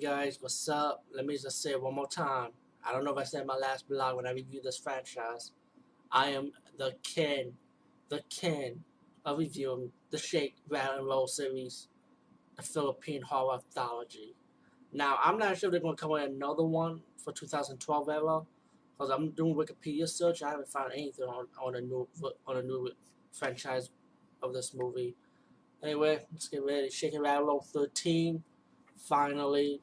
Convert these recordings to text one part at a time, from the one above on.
guys, what's up? Let me just say it one more time. I don't know if I said my last blog when I reviewed this franchise. I am the king of reviewing the Shake, Rattle, and Roll series, the Philippine horror anthology. Now, I'm not sure if they're going to come with another one for 2012 era, because I'm doing Wikipedia search. I haven't found anything on a new franchise of this movie. Anyway, let's get ready. Shake and Rattle Roll 13, finally.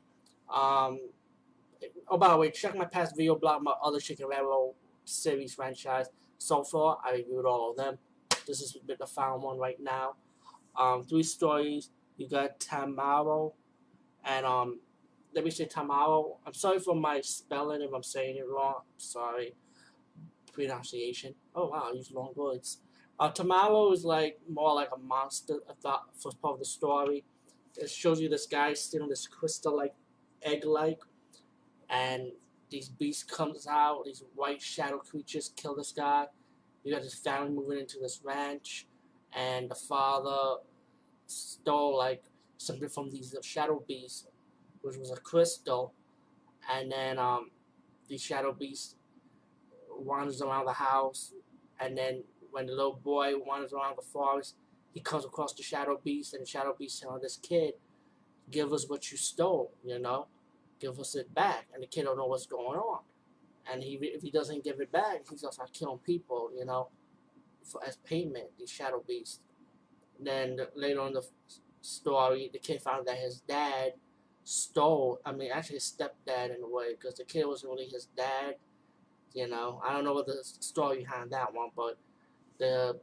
Um, Oh, by the way, check my past video blog, my other Chicken Rattle series franchise. So far, I reviewed all of them. This is the final one right now. Three stories. You got Tamaro, and let me say Tamaro. I'm sorry for my spelling if I'm saying it wrong. I'm sorry. Pronunciation. Oh wow, I use long words. Tamaro is like more like a monster. I thought for part of the story. It shows you this guy sitting on this crystal-like, egg-like, and these beasts comes out, these white shadow creatures kill this guy. You got this family moving into this ranch, and the father stole like something from these shadow beasts, which was a crystal, and then the shadow beast wanders around the house, and then when the little boy wanders around the forest, he comes across the shadow beast, and the shadow beast telling this kid, "Give us what you stole," give us it back, and the kid don't know what's going on. And if he doesn't give it back, he's gonna start killing people, for as payment. These shadow beasts. Then later on in the story, the kid found that his dad stole. I mean, actually, his stepdad in a way, because the kid wasn't really his dad. I don't know what the story behind that one, but the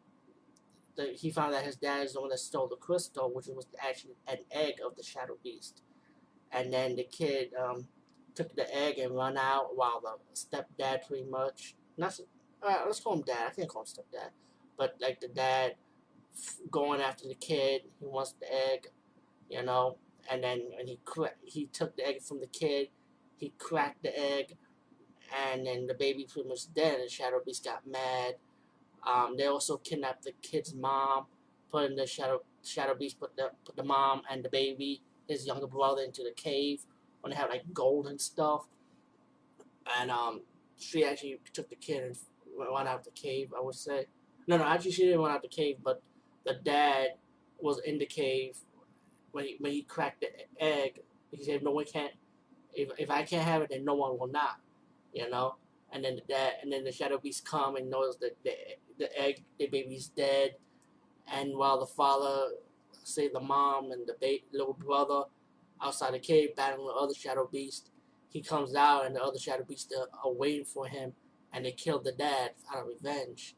he found that his dad is the one that stole the crystal, which was actually an egg of the shadow beast. And then the kid took the egg and run out while the stepdad pretty much not let's call him dad. I can't call him stepdad, but like the dad going after the kid. He wants the egg, you know, and then when he took the egg from the kid, he cracked the egg, and then the baby pretty much dead. And Shadow Beast got mad. They also kidnapped the kid's mom, put in the Shadow Beast put the mom and the baby, his younger brother, into the cave when they had like gold and stuff. And she actually took the kid and went out the cave. I would say, no, actually she didn't went out the cave, but the dad was in the cave when he cracked the egg. He said, "No one can't. If I can't have it, then no one will not." You know. And then the Shadow Beast come and knows that the egg, the baby's dead. And while the father saved the mom and the little brother outside the cave battling the other Shadow Beast, he comes out and the other Shadow Beasts are waiting for him, and they kill the dad out of revenge.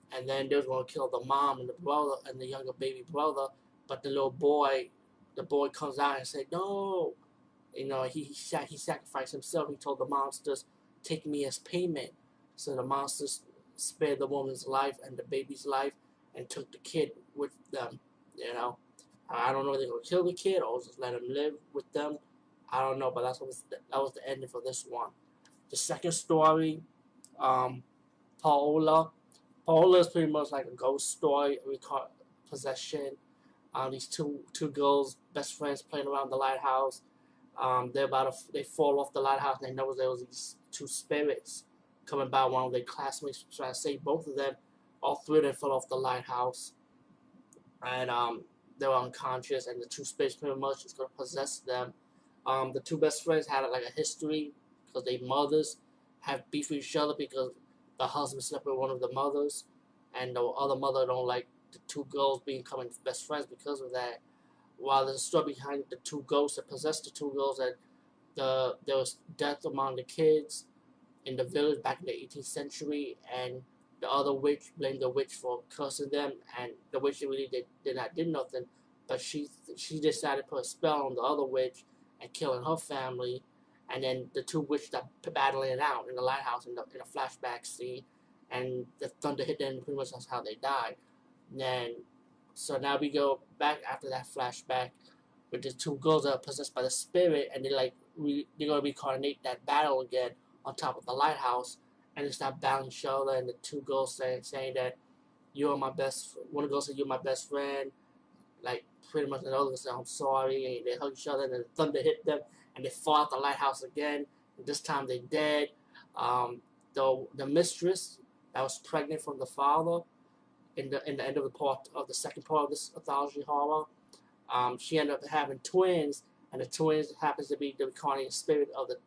And then they're going to kill the mom and the brother and the younger baby brother, but the boy comes out and said no. He sacrificed himself. He told the monsters, "Take me as payment." So the monsters spared the woman's life and the baby's life and took the kid with them. You know, I don't know if they're gonna kill the kid or just let him live with them. I don't know, but that was the ending for this one. The second story, um, Paola. Paola is pretty much like a ghost story. We call it possession. These two girls, best friends, playing around the lighthouse. They fall off the lighthouse and they notice there was these two spirits coming by. One of their classmates trying to save both of them. All three of them fell off the lighthouse, and they were unconscious. And the two spirits pretty much is gonna possess them. The two best friends had like a history because their mothers have beef with each other because the husband slept with one of the mothers, and the other mother don't like the two girls becoming best friends because of that. While there's a story behind the two ghosts that possessed the two girls, that there was death among the kids in the village back in the 18th century, and the other witch blamed the witch for cursing them, and the witch really did nothing, but she decided to put a spell on the other witch and killing her family, and then the two witches started battling it out in the lighthouse in a flashback scene, and the thunder hit them, and pretty much that's how they died. And so now we go back after that flashback with the two girls that are possessed by the spirit, and they're gonna reincarnate that battle again on top of the lighthouse, and they start battling each other. And the two girls saying that you're my best. One girl said you're my best friend. like pretty much the others say I'm sorry, and they hug each other, and the thunder hit them, and they fall out the lighthouse again. And this time they dead. Um, the mistress that was pregnant from the father in the end of the part of the second part of this anthology horror. She ended up having twins, and the twins happens to be the reincarnated spirit of the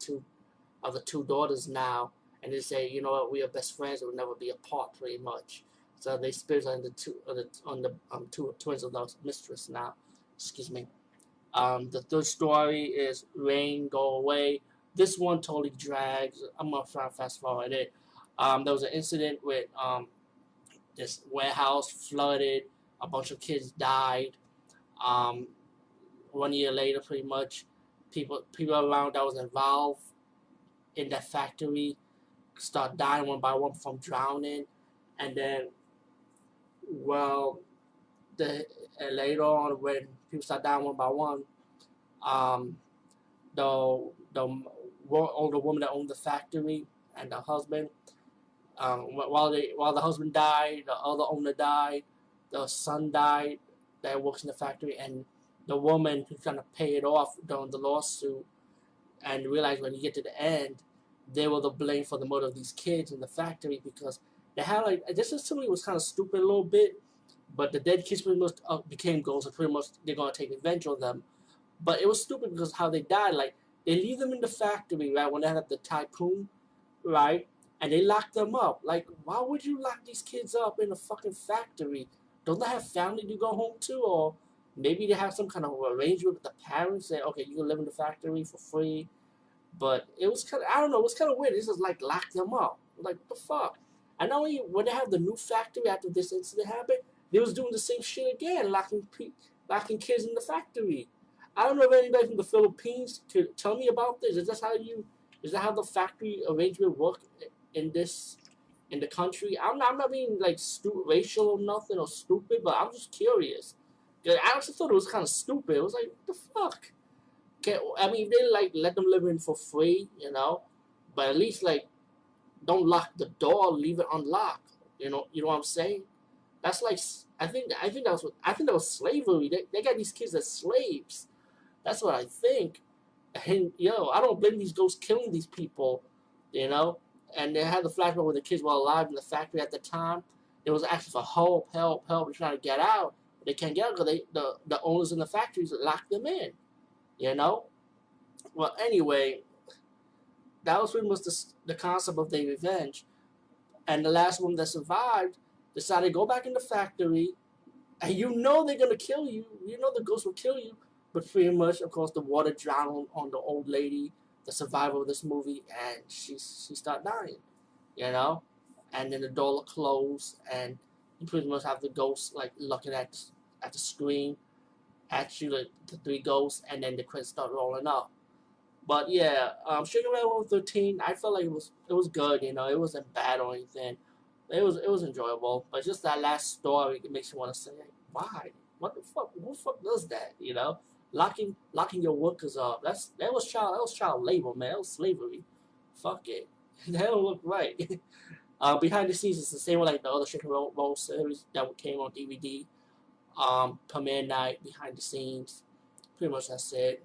two daughters now. And they say, you know what, we are best friends, and we'll never be apart, pretty much. So they spirits on the two twins of the mistress now. Excuse me. The third story is Rain Go Away. This one totally drags. I'm gonna try to fast forward it. There was an incident with this warehouse flooded. A bunch of kids died. Um, 1 year later, pretty much, people around that was involved in that factory start dying one by one from drowning, and then, well, later on when people start dying one by one, um, the older woman that owned the factory and the husband, while the husband died, the other owner died, the son died that works in the factory, and the woman who's trying to pay it off during the lawsuit, and realized when you get to the end, they were the blame for the murder of these kids in the factory because they had like this is something was kind of stupid a little bit, but the dead kids pretty much became ghosts, and pretty much they're gonna take revenge on them. But it was stupid because how they died, like they leave them in the factory right when they had the typhoon, right, and they lock them up. Like, why would you lock these kids up in a fucking factory? Don't they have family to go home to, or maybe they have some kind of arrangement with the parents that okay, you can live in the factory for free. But it was kind of, I don't know, it was kind of weird. It's just like lock them up. Like, what the fuck? I know when they have the new factory after this incident happened, they was doing the same shit again, locking kids in the factory. I don't know if anybody from the Philippines could tell me about this. Is that how the factory arrangement work in this, in the country? I'm not being like racial or nothing or stupid, but I'm just curious. I actually thought it was kind of stupid. It was like, what the fuck? I mean, if they like let them live in for free, but at least like don't lock the door, leave it unlocked. You know what I'm saying? That's like I think that was slavery. They got these kids as slaves. That's what I think. And I don't blame these ghosts killing these people, you know. And they had the flashback where the kids were alive in the factory at the time. It was actually for help. They're trying to get out. They can't get out because the owners in the factories locked them in. You know? Well, anyway, that was pretty much the concept of their revenge. And the last one that survived decided to go back in the factory, and they're going to kill you. You know the ghost will kill you. But pretty much, of course, the water drowned on the old lady, the survivor of this movie, and she started dying, you know? And then the door closed, and you pretty much have the ghost, like, looking at the screen, at you, the three ghosts, and then the credits start rolling up. But yeah, Sugar Ray 113, I felt like it was good, it wasn't bad or anything. It was enjoyable, but just that last story, it makes you want to say, like, why? What the fuck? Who the fuck does that? Locking your workers up. That was child labor, man. That was slavery. Fuck it. That don't look right. Behind the scenes, it's the same like the other Chicken Roll series that came on DVD. Premiere night, behind the scenes. Pretty much that's it.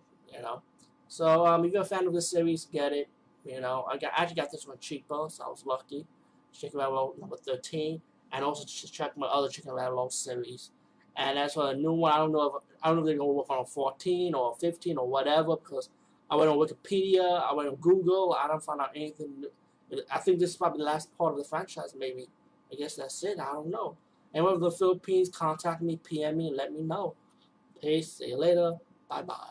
So if you're a fan of this series, get it. I actually got this one cheaper, so I was lucky. Chicken Rattle number 13, and also check my other Chicken Rattle series. And as for a new one, I don't know if they're gonna work on a 14 or a 15 or whatever, because I went on Wikipedia, I went on Google, I don't find out anything. I think this is probably the last part of the franchise, maybe. I guess that's it. I don't know. Anyone from the Philippines, contact me, PM me, and let me know. Peace. See you later. Bye bye.